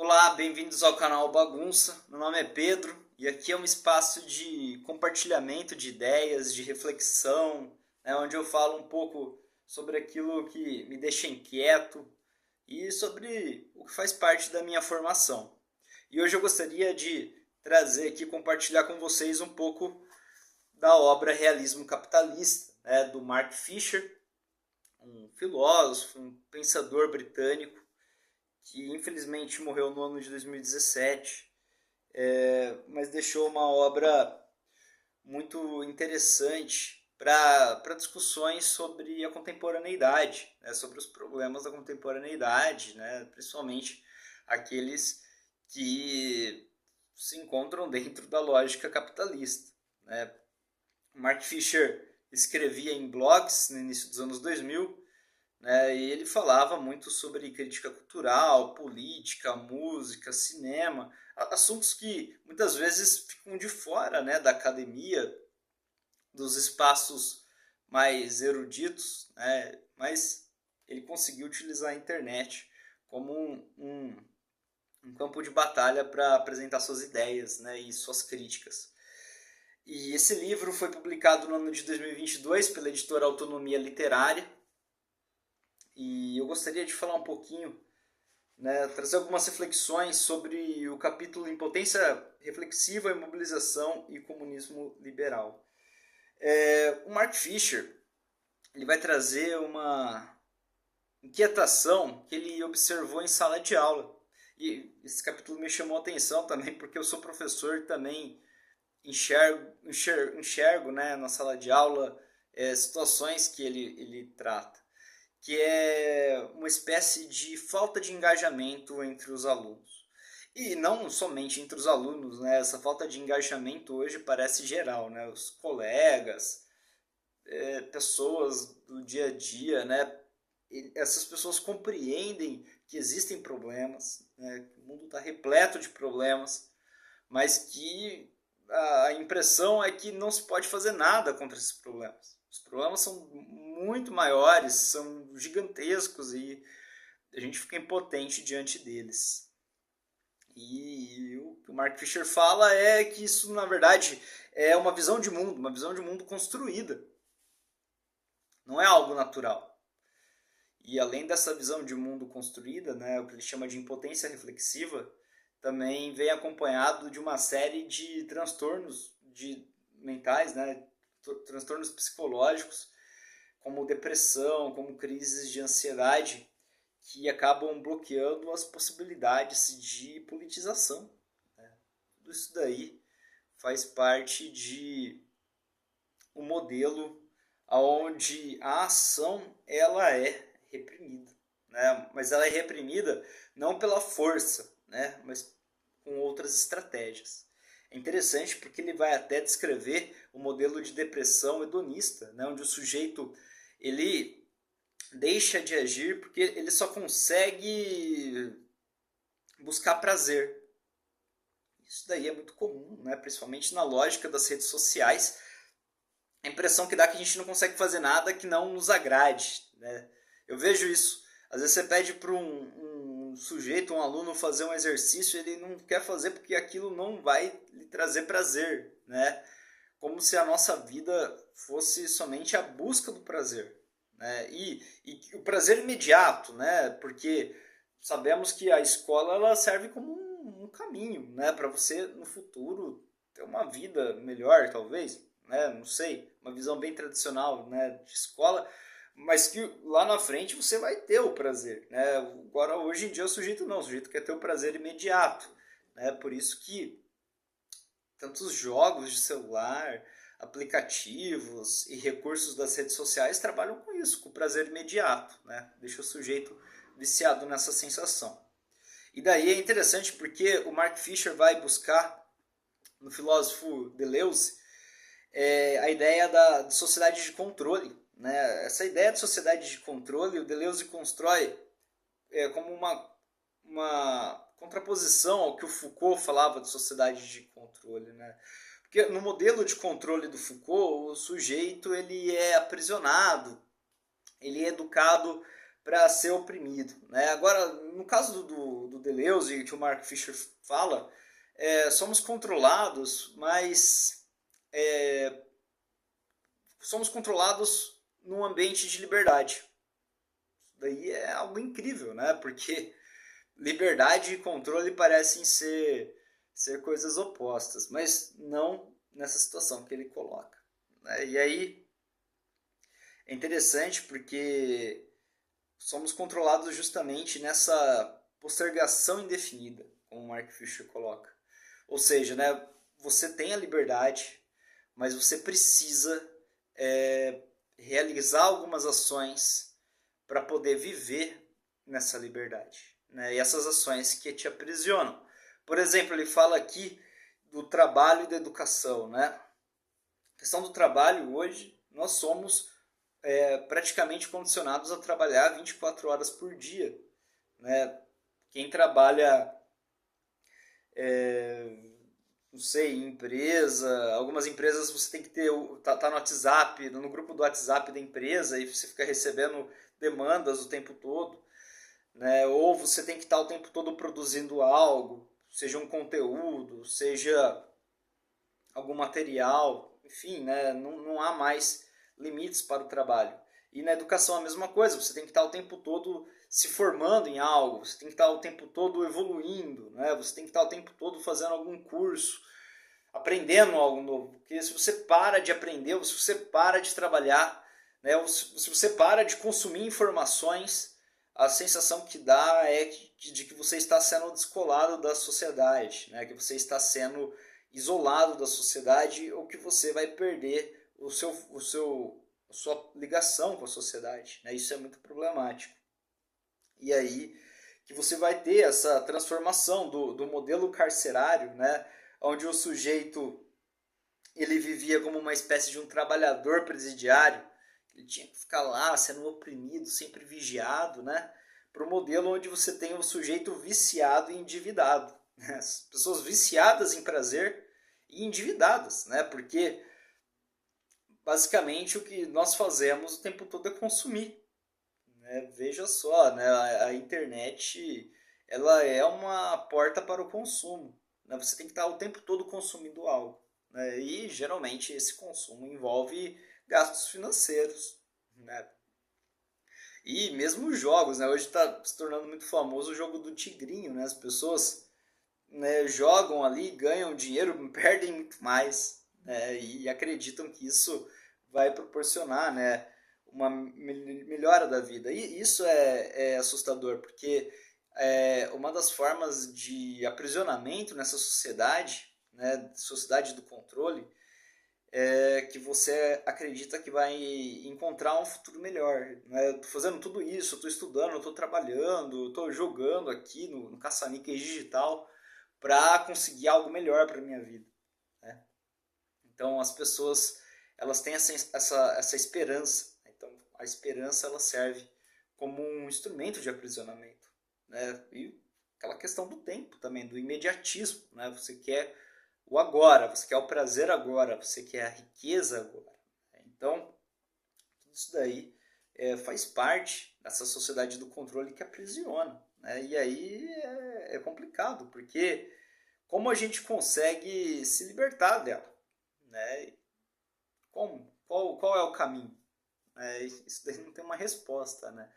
Olá, bem-vindos ao canal Bagunça. Meu nome é Pedro e aqui é um espaço de compartilhamento de ideias, de reflexão, onde eu falo um pouco sobre aquilo que me deixa inquieto e sobre o que faz parte da minha formação. E hoje eu gostaria de trazer aqui, compartilhar com vocês um pouco da obra Realismo Capitalista, do Mark Fisher, um filósofo, um pensador britânico que infelizmente morreu no ano de 2017, mas deixou uma obra muito interessante para discussões sobre a contemporaneidade, sobre os problemas da contemporaneidade, principalmente aqueles que se encontram dentro da lógica capitalista. Mark Fisher escrevia em blogs no início dos anos 2000, e ele falava muito sobre crítica cultural, política, música, cinema, assuntos que muitas vezes ficam de fora, da academia, dos espaços mais eruditos, mas ele conseguiu utilizar a internet como um campo de batalha para apresentar suas ideias, e suas críticas. E esse livro foi publicado no ano de 2022 pela editora Autonomia Literária. E eu gostaria de falar um pouquinho, trazer algumas reflexões sobre o capítulo Impotência Reflexiva, Imobilização e Comunismo Liberal. O Mark Fisher ele vai trazer uma inquietação que ele observou em sala de aula. E esse capítulo me chamou a atenção também porque eu sou professor e também enxergo na sala de aula situações que ele trata, que é uma espécie de falta de engajamento entre os alunos. E não somente entre os alunos, essa falta de engajamento hoje parece geral, os colegas, pessoas do dia a dia, essas pessoas compreendem que existem problemas, que o mundo está repleto de problemas, mas que a impressão é que não se pode fazer nada contra esses problemas. Os problemas são muito maiores, são gigantescos e a gente fica impotente diante deles. E o que o Mark Fisher fala é que isso, na verdade, é uma visão de mundo construída. Não é algo natural. E além dessa visão de mundo construída, o que ele chama de impotência reflexiva, também vem acompanhado de uma série de transtornos mentais, transtornos psicológicos, como depressão, como crises de ansiedade, que acabam bloqueando as possibilidades de politização. Tudo isso daí faz parte de um modelo onde a ação ela é reprimida. Mas ela é reprimida não pela força, mas com outras estratégias. É interessante porque ele vai até descrever o modelo de depressão hedonista, onde o sujeito ele deixa de agir porque ele só consegue buscar prazer. Isso daí é muito comum, principalmente na lógica das redes sociais. A impressão que dá é que a gente não consegue fazer nada que não nos agrade. Eu vejo isso. Às vezes você pede para um sujeito, um aluno, fazer um exercício, ele não quer fazer porque aquilo não vai lhe trazer prazer, como se a nossa vida fosse somente a busca do prazer, e o prazer imediato, porque sabemos que a escola ela serve como um caminho, para você no futuro ter uma vida melhor, talvez, não sei, uma visão bem tradicional, de escola, mas que lá na frente você vai ter o prazer, Agora, hoje em dia, o sujeito quer ter o prazer imediato, Por isso que tantos jogos de celular, aplicativos e recursos das redes sociais trabalham com isso, com o prazer imediato, Deixa o sujeito viciado nessa sensação. E daí é interessante porque o Mark Fisher vai buscar, no filósofo Deleuze, a ideia da sociedade de controle. Essa ideia de sociedade de controle, o Deleuze constrói como uma contraposição ao que o Foucault falava de sociedade de controle. Porque no modelo de controle do Foucault, o sujeito ele é aprisionado, ele é educado para ser oprimido, né? Agora, no caso do Deleuze, que o Mark Fisher fala, somos controlados, mas somos controlados num ambiente de liberdade. Isso daí é algo incrível, né? Porque liberdade e controle parecem ser coisas opostas, mas não nessa situação que ele coloca, né? E aí é interessante porque somos controlados justamente nessa postergação indefinida, como o Mark Fisher coloca. Ou seja, né, você tem a liberdade, mas você precisa realizar algumas ações para poder viver nessa liberdade, né? E essas ações que te aprisionam. Por exemplo, ele fala aqui do trabalho e da educação, né? A questão do trabalho hoje, nós somos praticamente condicionados a trabalhar 24 horas por dia, né? Quem trabalha, não sei, em empresa, algumas empresas você tem que ter, tá no WhatsApp, no grupo do WhatsApp da empresa e você fica recebendo demandas o tempo todo, né? Ou você tem que estar o tempo todo produzindo algo, seja um conteúdo, seja algum material, enfim, né? Não há mais limites para o trabalho. E na educação a mesma coisa, você tem que estar o tempo todo se formando em algo, você tem que estar o tempo todo evoluindo, né? Você tem que estar o tempo todo fazendo algum curso, aprendendo algo novo. Porque se você para de aprender, ou se você para de trabalhar, né? Ou se você para de consumir informações, a sensação que dá é de que você está sendo descolado da sociedade, né? Que você está sendo isolado da sociedade ou que você vai perder a sua ligação com a sociedade, né? Isso é muito problemático. E aí que você vai ter essa transformação do modelo carcerário, né? Onde o sujeito ele vivia como uma espécie de um trabalhador presidiário, ele tinha que ficar lá sendo oprimido, sempre vigiado, né? Para o modelo onde você tem o sujeito viciado e endividado, né? As pessoas viciadas em prazer e endividadas, né? Porque basicamente o que nós fazemos o tempo todo é consumir, né? Veja só, né? A internet ela é uma porta para o consumo, né? Você tem que estar o tempo todo consumindo algo, né? E geralmente esse consumo envolve gastos financeiros, né? E mesmo os jogos, né? Hoje está se tornando muito famoso o jogo do tigrinho, né? As pessoas, né, jogam ali, ganham dinheiro, perdem muito mais, né? E acreditam que isso vai proporcionar, né, uma melhora da vida. E isso é assustador, porque uma das formas de aprisionamento nessa sociedade, né, sociedade do controle, que você acredita que vai encontrar um futuro melhor, né? Tô fazendo tudo isso, estou estudando, estou trabalhando, estou jogando aqui no caça-níqueis digital para conseguir algo melhor para minha vida, né? Então as pessoas elas têm essa esperança, né? Então a esperança ela serve como um instrumento de aprisionamento, né? E aquela questão do tempo também, do imediatismo, né? Você quer o agora, você quer o prazer agora, você quer a riqueza agora. Então, tudo isso daí faz parte dessa sociedade do controle que aprisiona, né? E aí é complicado, porque como a gente consegue se libertar dela, né? Como? Qual é o caminho? Isso daí não tem uma resposta, né?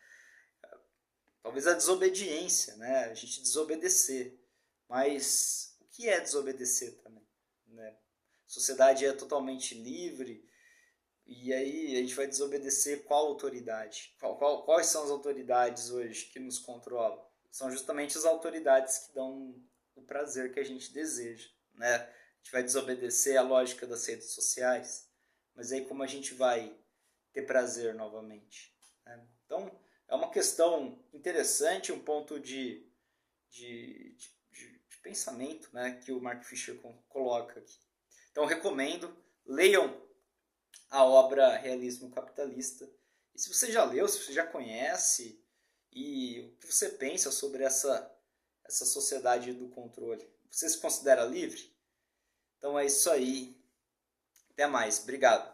Talvez a desobediência, né? A gente desobedecer. Mas o que é desobedecer também, né? A sociedade é totalmente livre e aí a gente vai desobedecer qual autoridade? Quais são as autoridades hoje que nos controlam? São justamente as autoridades que dão o prazer que a gente deseja, né? A gente vai desobedecer a lógica das redes sociais, mas aí como a gente vai ter prazer novamente, né? Então é uma questão interessante, um ponto de, de pensamento, né, que o Mark Fisher coloca aqui. Então recomendo, leiam a obra Realismo Capitalista. E se você já leu, se você já conhece, e o que você pensa sobre essa sociedade do controle? Você se considera livre? Então é isso aí. Até mais. Obrigado.